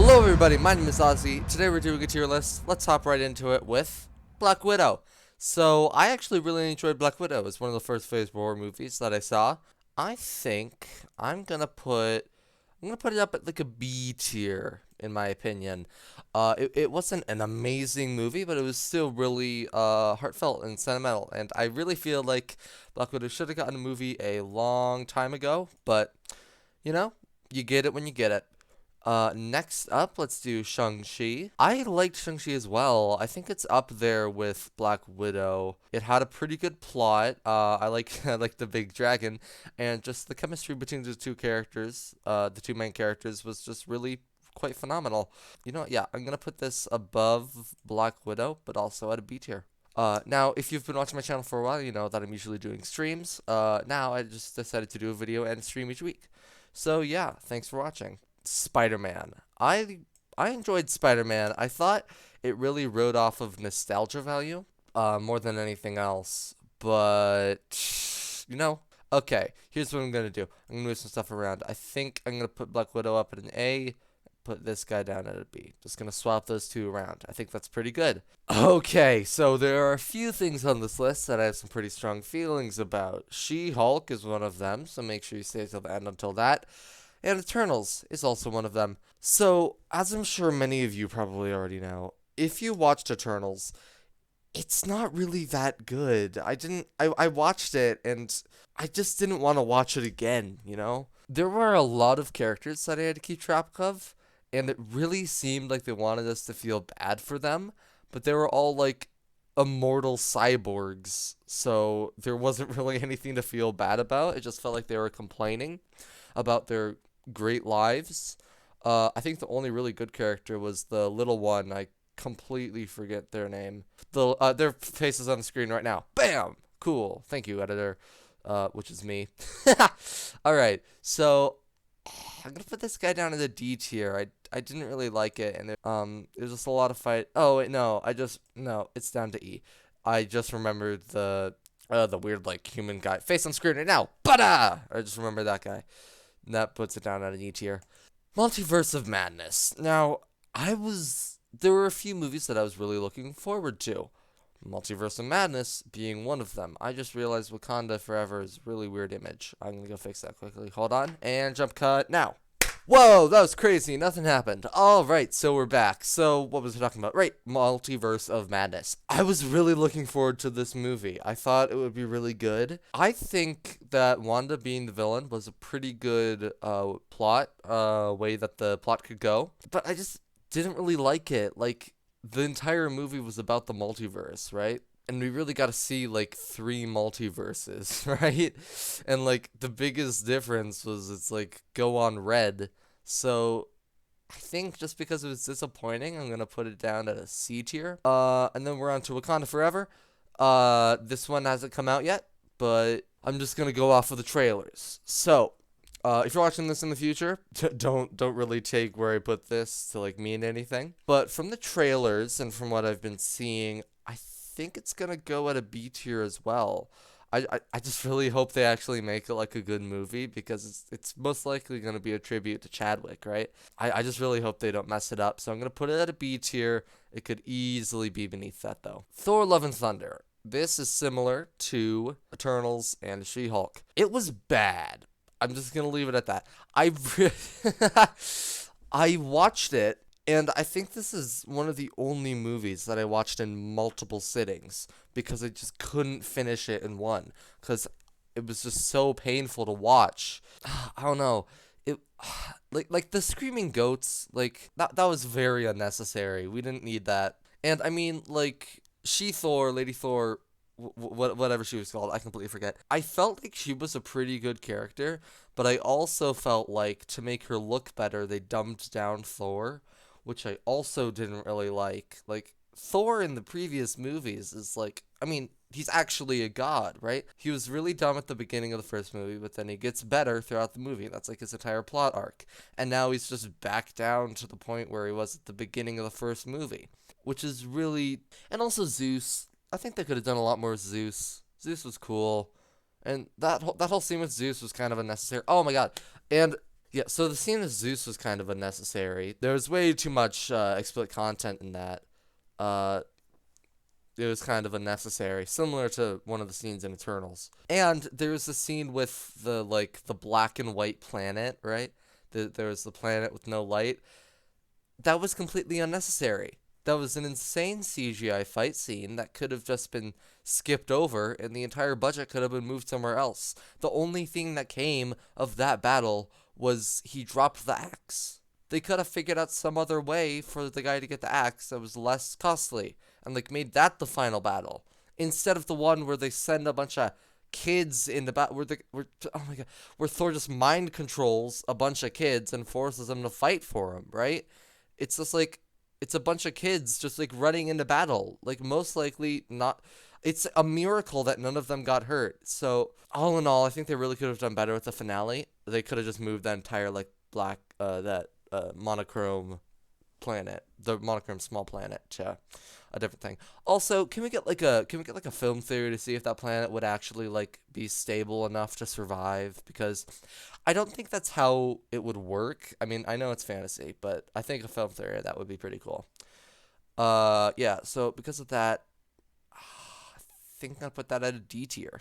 Hello everybody, my name is Ozzy. Today we're doing a tier list. Let's hop right into it with Black Widow. So I actually really enjoyed Black Widow. It's one of the first Phase War movies that I saw. I think I'm gonna put it up at like a B tier in my opinion. It wasn't an amazing movie, but it was still really heartfelt and sentimental. And I really feel like Black Widow should have gotten a movie a long time ago, but you know, you get it when you get it. Next up, let's do Shang-Chi. I liked Shang-Chi as well. I think it's up there with Black Widow. It had a pretty good plot. I like I like the big dragon, and just the chemistry between the two characters, the two main characters, was just really quite phenomenal. You know what? Yeah, I'm gonna put this above Black Widow, but also at a B tier. Now, if you've been watching my channel for a while, you know that I'm usually doing streams. Now I just decided to do a video and stream each week. So yeah, thanks for watching. Spider-Man. I enjoyed Spider-Man. I thought it really rode off of nostalgia value, more than anything else. But okay. Here's what I'm gonna do. I'm gonna move some stuff around. I think I'm gonna put Black Widow up at an A. Put this guy down at a B. Just gonna swap those two around. I think that's pretty good. Okay, so there are a few things on this list that I have some pretty strong feelings about. She-Hulk is one of them, so make sure you stay till the end until that. And Eternals is also one of them. So, as I'm sure many of you probably already know, if you watched Eternals, it's not really that good. I watched it and I just didn't want to watch it again, you know? There were a lot of characters that I had to keep track of, and it really seemed like they wanted us to feel bad for them, but they were all like immortal cyborgs, so there wasn't really anything to feel bad about. It just felt like they were complaining about their great lives. I think the only really good character was the little one. I completely forget their name. Their faces on the screen right now. Bam! Cool. Thank you, editor. Which is me. All right. So I'm gonna put this guy down in the D tier. I didn't really like it, and there's just a lot of fight. Oh wait, no. No. It's down to E. I just remembered the weird like human guy face on screen right now. Bada! I just remember that guy. And that puts it down at an E tier. Multiverse of Madness. Now, there were a few movies that I was really looking forward to. Multiverse of Madness being one of them. I just realized Wakanda Forever is a really weird image. I'm gonna go fix that quickly. Hold on. And jump cut now. Whoa, that was crazy. Nothing happened. All right, so we're back. So what was I talking about? Right, Multiverse of Madness. I was really looking forward to this movie. I thought it would be really good. I think that Wanda being the villain was a pretty good plot, way that the plot could go. But I just didn't really like it. Like, the entire movie was about the multiverse, right? And we really got to see like 3 multiverses, right? And like the biggest difference was it's like go on red. So I think just because it was disappointing, I'm gonna put it down at a C tier. And then we're on to Wakanda Forever. This one hasn't come out yet, but I'm just gonna go off of the trailers. So if you're watching this in the future, don't really take where I put this to like mean anything. But from the trailers and from what I've been seeing, I think it's gonna go at a B tier as well. I just really hope they actually make it like a good movie because it's most likely gonna be a tribute to Chadwick, right? I just really hope they don't mess it up. So I'm gonna put it at a B tier. It could easily be beneath that though. Thor: Love and Thunder. This is similar to Eternals and She-Hulk. It was bad. I'm just gonna leave it at that. I watched it, and I think this is one of the only movies that I watched in multiple sittings because I just couldn't finish it in one because it was just so painful to watch. I don't know. It like the screaming goats, like that was very unnecessary. We didn't need that. And I mean, like She-Thor, Lady Thor, whatever she was called, I completely forget. I felt like she was a pretty good character, but I also felt like to make her look better, they dumbed down Thor, which I also didn't really like. Like Thor in the previous movies is like, I mean, he's actually a god, right? He was really dumb at the beginning of the first movie, but then he gets better throughout the movie. That's like his entire plot arc. And now he's just back down to the point where he was at the beginning of the first movie, which is really. And also Zeus. I think they could have done a lot more with Zeus. Zeus was cool. And that whole scene with Zeus was kind of unnecessary. Oh my god. And Yeah, so the scene of Zeus was kind of unnecessary. There was way too much explicit content in that. Uh, it was kind of unnecessary, similar to one of the scenes in Eternals. And there was the scene with the black and white planet, right? There was the planet with no light. That was completely unnecessary. That was an insane CGI fight scene that could have just been skipped over, and the entire budget could have been moved somewhere else. The only thing that came of that battle was he dropped the axe. They could have figured out some other way for the guy to get the axe that was less costly, and made that the final battle instead of the one where they send a bunch of kids in the battle oh my god, where Thor just mind controls a bunch of kids and forces them to fight for him, right? It's just it's a bunch of kids just running into battle. Most likely not. It's a miracle that none of them got hurt. So all in all, I think they really could have done better with the finale. They could have just moved that entire black that monochrome planet, the monochrome small planet, to a different thing. Also, can we get a film theory to see if that planet would actually be stable enough to survive? Because I don't think that's how it would work. I mean, I know it's fantasy, but I think a film theory that would be pretty cool. Yeah. So because of that, I think I'm gonna put that at a D tier.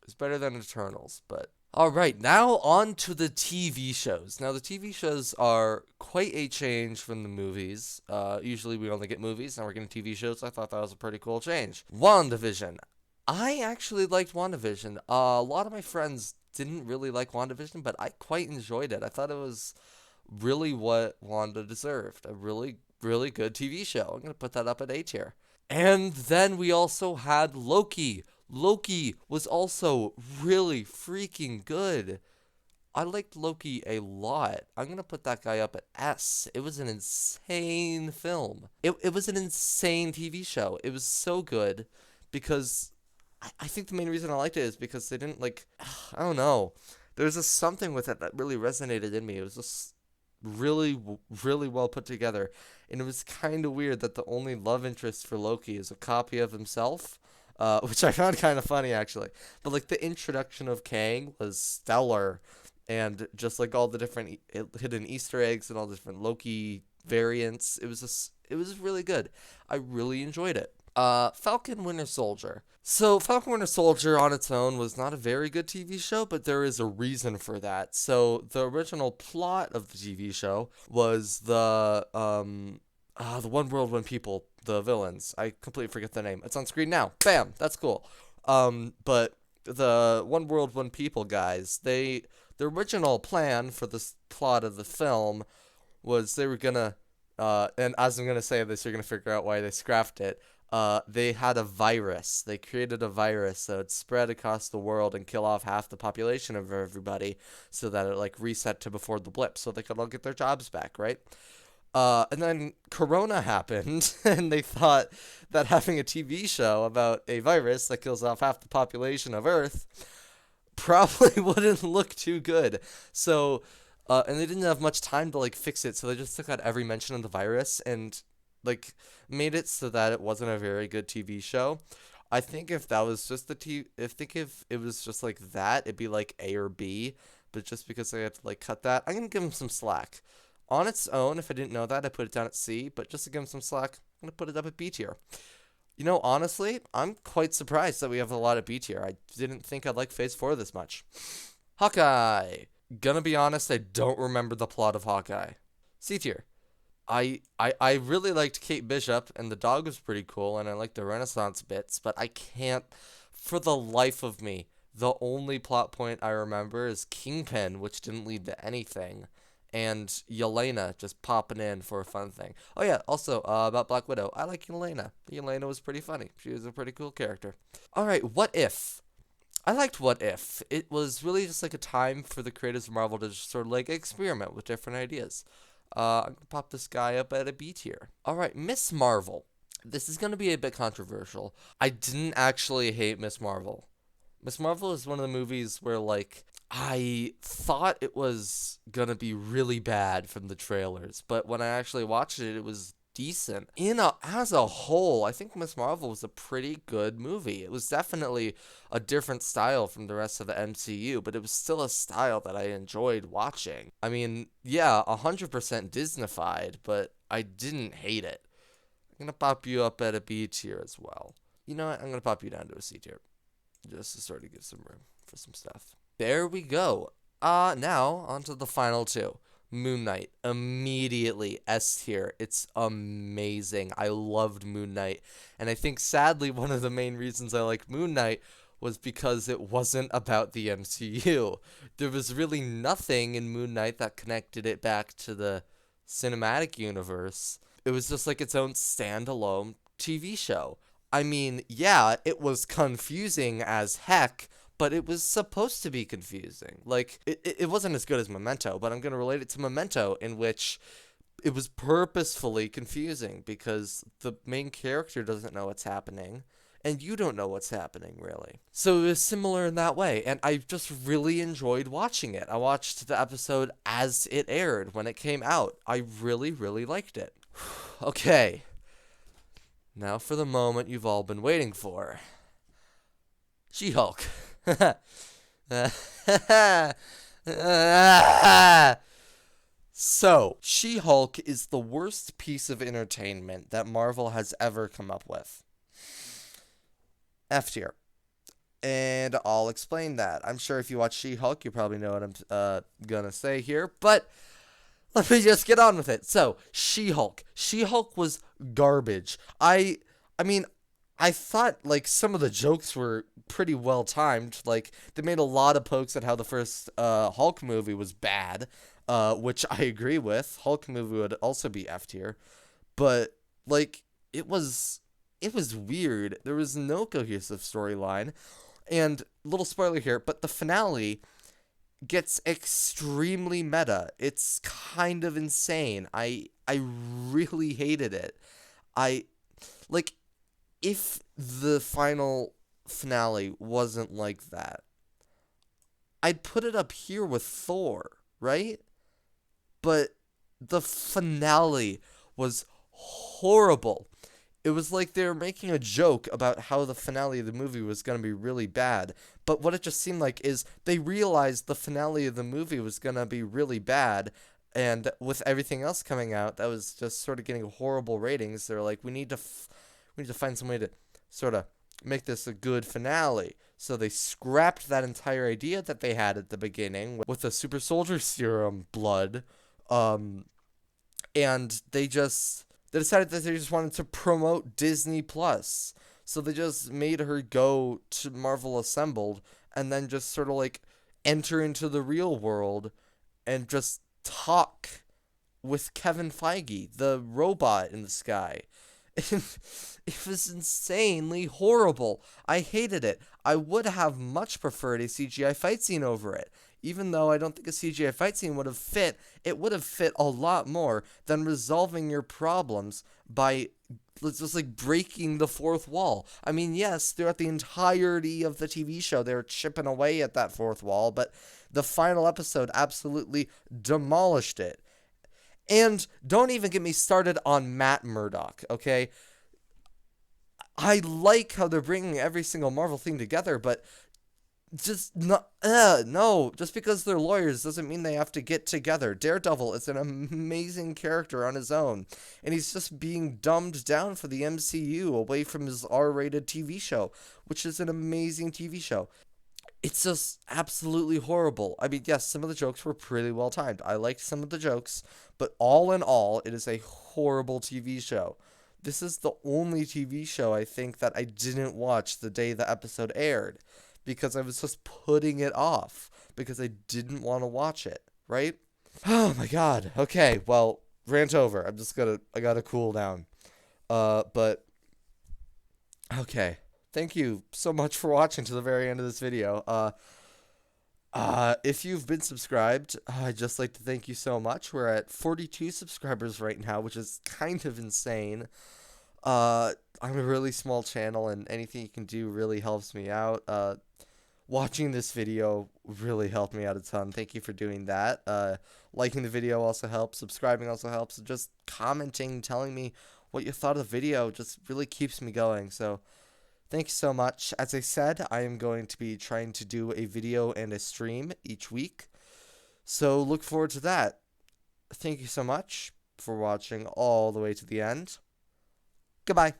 It's better than Eternals, but all right, now on to the TV shows. Now, the TV shows are quite a change from the movies. Usually we only get movies, now we're getting TV shows. I thought that was a pretty cool change. WandaVision. I actually liked WandaVision. A lot of my friends didn't really like WandaVision, but I quite enjoyed it. I thought it was really what Wanda deserved. A really, really good TV show. I'm going to put that up at A tier. And then we also had Loki. Loki was also really freaking good. I liked Loki a lot. I'm going to put that guy up at S. It was an insane film. It was an insane TV show. It was so good because I think the main reason I liked it is because they didn't I don't know. There's just something with it that really resonated in me. It was just really, really well put together. And it was kind of weird that the only love interest for Loki is a copy of himself. Which I found kind of funny, actually. But, the introduction of Kang was stellar. And just, all the different hidden Easter eggs and all the different Loki variants. It was really good. I really enjoyed it. Falcon Winter Soldier. So, Falcon Winter Soldier on its own was not a very good TV show, but there is a reason for that. So, the original plot of the TV show was the One World, One People, the villains. I completely forget the name. It's on screen now. Bam! That's cool. But the One World, One People guys, the original plan for this plot of the film was they were gonna, and as I'm gonna say this, you're gonna figure out why they scrapped it. They had a virus. They created a virus that would spread across the world and kill off half the population of everybody, so that it reset to before the blip, so they could all get their jobs back, right? And then Corona happened, and they thought that having a TV show about a virus that kills off half the population of Earth probably wouldn't look too good. So, and they didn't have much time to fix it, so they just took out every mention of the virus and made it so that it wasn't a very good TV show. I think if that was just if it was just that, it'd be A or B. But just because I had to cut that, I'm gonna give them some slack. On its own, if I didn't know that, I put it down at C, but just to give him some slack, I'm going to put it up at B tier. Honestly, I'm quite surprised that we have a lot of B tier. I didn't think I'd like Phase 4 this much. Hawkeye. Gonna be honest, I don't remember the plot of Hawkeye. C tier. I really liked Kate Bishop, and the dog was pretty cool, and I liked the Renaissance bits, but I can't, for the life of me, the only plot point I remember is Kingpin, which didn't lead to anything. And Yelena just popping in for a fun thing. Oh yeah, also about Black Widow, I like Yelena. Yelena was pretty funny. She was a pretty cool character. All right, What If? I liked What If. It was really just a time for the creators of Marvel to just sort of experiment with different ideas. I'm gonna pop this guy up at a B tier. All right, Miss Marvel. This is gonna be a bit controversial. I didn't actually hate Miss Marvel. Miss Marvel is one of the movies where I thought it was gonna be really bad from the trailers, but when I actually watched it, it was decent. As a whole, I think Miss Marvel was a pretty good movie. It was definitely a different style from the rest of the MCU, but it was still a style that I enjoyed watching. I mean, yeah, 100% Disneyfied, but I didn't hate it. I'm gonna pop you up at a B tier as well. You know what? I'm gonna pop you down to a C tier, just to sort of give some room for some stuff. There we go. Now on to the final two. Moon Knight, immediately S tier. It's amazing. I loved Moon Knight, and I think sadly one of the main reasons I like Moon Knight was because it wasn't about the MCU. There was really nothing in Moon Knight that connected it back to the cinematic universe. It was just like its own standalone TV show. I mean, yeah, it was confusing as heck, but it was supposed to be confusing. Like, it wasn't as good as Memento, but I'm going to relate it to Memento, in which it was purposefully confusing because the main character doesn't know what's happening, and you don't know what's happening, really. So it was similar in that way, and I just really enjoyed watching it. I watched the episode as it aired when it came out. I really, really liked it. Okay. Now for the moment you've all been waiting for. She-Hulk. So, She-Hulk is the worst piece of entertainment that Marvel has ever come up with. F tier. And I'll explain that. I'm sure if you watch She-Hulk, you probably know what I'm gonna say here, but let me just get on with it. So, She-Hulk. She-Hulk was garbage. I mean, I thought, like, some of the jokes were pretty well timed. Like, they made a lot of pokes at how the first Hulk movie was bad, which I agree with. Hulk movie would also be F tier. But, like, it was weird. There was no cohesive storyline. And, little spoiler here, but the finale gets extremely meta. It's kind of insane. I really hated it. Like, if the final finale wasn't like that, I'd put it up here with Thor, right? But the finale was horrible. It was like they were making a joke about how the finale of the movie was going to be really bad. But what it just seemed like is they realized the finale of the movie was going to be really bad. And with everything else coming out, that was just sort of getting horrible ratings. They're like, we need to find some way to sort of make this a good finale. So they scrapped that entire idea that they had at the beginning with the super soldier serum blood. And they decided that they just wanted to promote Disney Plus. So they just made her go to Marvel Assembled and then just sort of like enter into the real world and just talk with Kevin Feige, the robot in the sky. It was insanely horrible. I hated it. I would have much preferred a CGI fight scene over it. Even though I don't think a CGI fight scene would have fit, it would have fit a lot more than resolving your problems by just like breaking the fourth wall. I mean, yes, throughout the entirety of the TV show, they were chipping away at that fourth wall, but the final episode absolutely demolished it. And don't even get me started on Matt Murdock, okay? I like how they're bringing every single Marvel thing together, but just no, just because they're lawyers doesn't mean they have to get together. Daredevil is an amazing character on his own, and he's just being dumbed down for the MCU away from his R-rated TV show, which is an amazing TV show. It's just absolutely horrible. I mean, yes, some of the jokes were pretty well timed. I liked some of the jokes, but all in all, it is a horrible TV show. This is the only TV show I think that I didn't watch the day the episode aired, because I was just putting it off because I didn't want to watch it, right? Oh my god. Okay, well, rant over. I gotta cool down. But okay. Thank you so much for watching to the very end of this video. If you've been subscribed, I'd just like to thank you so much. We're at 42 subscribers right now, which is kind of insane. I'm a really small channel, and anything you can do really helps me out. watching this video really helped me out a ton. Thank you for doing that. Liking the video also helps. Subscribing also helps. Just commenting, telling me what you thought of the video just really keeps me going. So thank you so much. As I said, I am going to be trying to do a video and a stream each week. So look forward to that. Thank you so much for watching all the way to the end. Goodbye.